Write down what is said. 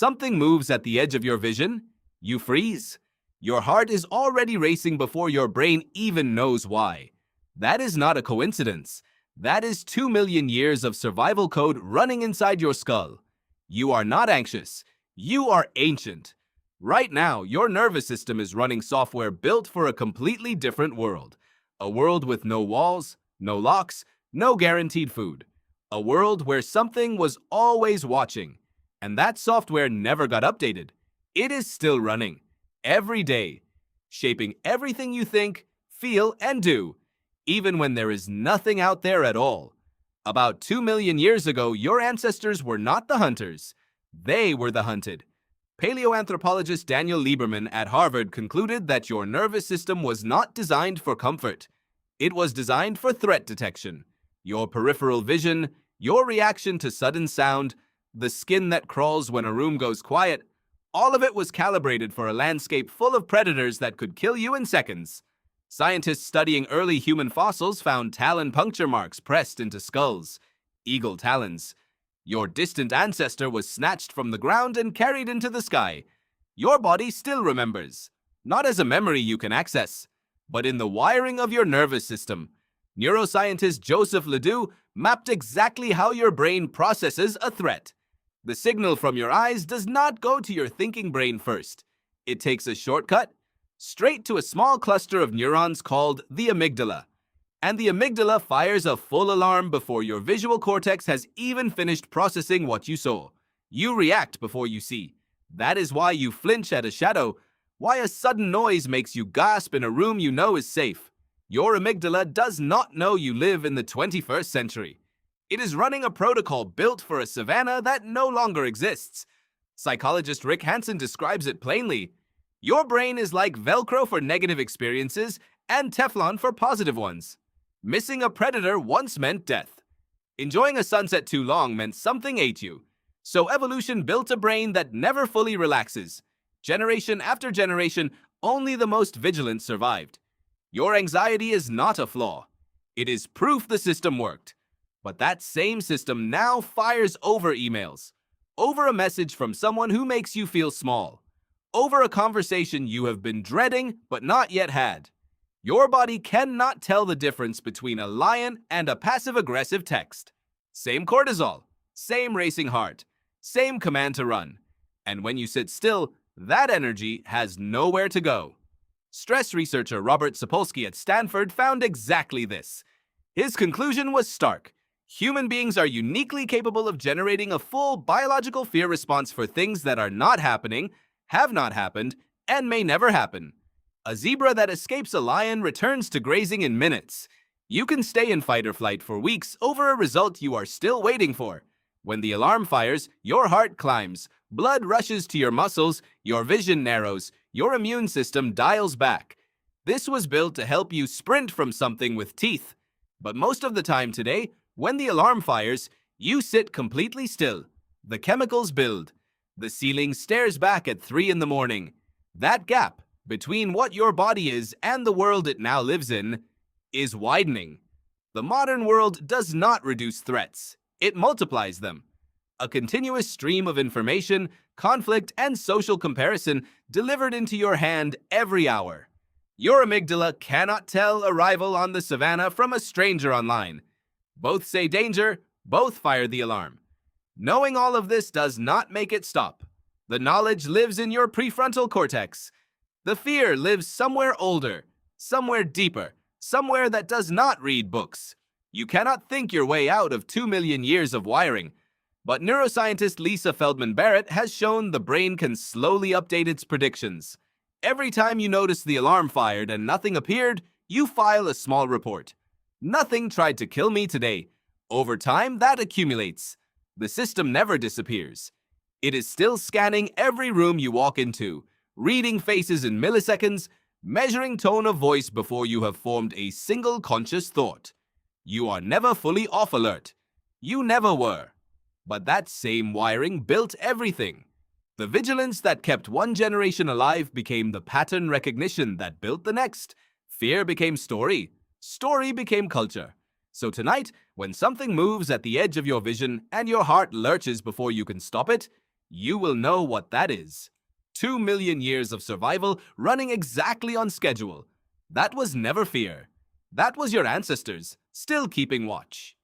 Something moves at the edge of your vision, you freeze. Your heart is already racing before your brain even knows why. That is not a coincidence. That is 2 million years of survival code running inside your skull. You are not anxious. You are ancient. Right now, your nervous system is running software built for a completely different world. A world with no walls, no locks, no guaranteed food. A world where something was always watching. And that software never got updated. It is still running, every day, shaping everything you think, feel, and do, even when there is nothing out there at all. About 2 million years ago, your ancestors were not the hunters. They were the hunted. Paleoanthropologist Daniel Lieberman at Harvard concluded that your nervous system was not designed for comfort. It was designed for threat detection. Your peripheral vision, your reaction to sudden sound, the skin that crawls when a room goes quiet, all of it was calibrated for a landscape full of predators that could kill you in seconds. Scientists studying early human fossils found talon puncture marks pressed into skulls, eagle talons. Your distant ancestor was snatched from the ground and carried into the sky. Your body still remembers, not as a memory you can access, but in the wiring of your nervous system. Neuroscientist Joseph Ledoux mapped exactly how your brain processes a threat. The signal from your eyes does not go to your thinking brain first. It takes a shortcut straight to a small cluster of neurons called the amygdala. And the amygdala fires a full alarm before your visual cortex has even finished processing what you saw. You react before you see. That is why you flinch at a shadow, why a sudden noise makes you gasp in a room you know is safe. Your amygdala does not know you live in the 21st century. It is running a protocol built for a savanna that no longer exists. Psychologist Rick Hansen describes it plainly. Your brain is like Velcro for negative experiences and Teflon for positive ones. Missing a predator once meant death. Enjoying a sunset too long meant something ate you. So evolution built a brain that never fully relaxes. Generation after generation, only the most vigilant survived. Your anxiety is not a flaw. It is proof the system worked. But that same system now fires over emails, over a message from someone who makes you feel small, over a conversation you have been dreading but not yet had. Your body cannot tell the difference between a lion and a passive-aggressive text. Same cortisol, same racing heart, same command to run. And when you sit still, that energy has nowhere to go. Stress researcher Robert Sapolsky at Stanford found exactly this. His conclusion was stark. Human beings are uniquely capable of generating a full biological fear response for things that are not happening, have not happened, and may never happen. A zebra that escapes a lion returns to grazing in minutes. You can stay in fight or flight for weeks over a result you are still waiting for. When the alarm fires, your heart climbs, blood rushes to your muscles, your vision narrows, your immune system dials back. This was built to help you sprint from something with teeth. But most of the time today, when the alarm fires, you sit completely still. The chemicals build. The ceiling stares back at 3 in the morning. That gap between what your body is and the world it now lives in is widening. The modern world does not reduce threats. It multiplies them. A continuous stream of information, conflict, and social comparison delivered into your hand every hour. Your amygdala cannot tell a rival on the savannah from a stranger online. Both say danger, both fire the alarm. Knowing all of this does not make it stop. The knowledge lives in your prefrontal cortex. The fear lives somewhere older, somewhere deeper, somewhere that does not read books. You cannot think your way out of 2 million years of wiring. But neuroscientist Lisa Feldman Barrett has shown the brain can slowly update its predictions. Every time you notice the alarm fired and nothing appeared, you file a small report. Nothing tried to kill me today. Over time, that accumulates. The system never disappears. It is still scanning every room you walk into, reading faces in milliseconds, measuring tone of voice before you have formed a single conscious thought. You are never fully off alert. You never were. But that same wiring built everything. The vigilance that kept one generation alive became the pattern recognition that built the next. Fear became story. Story became culture. So tonight, when something moves at the edge of your vision and your heart lurches before you can stop it, you will know what that is. 2 million years of survival running exactly on schedule. That was never fear. That was your ancestors, still keeping watch.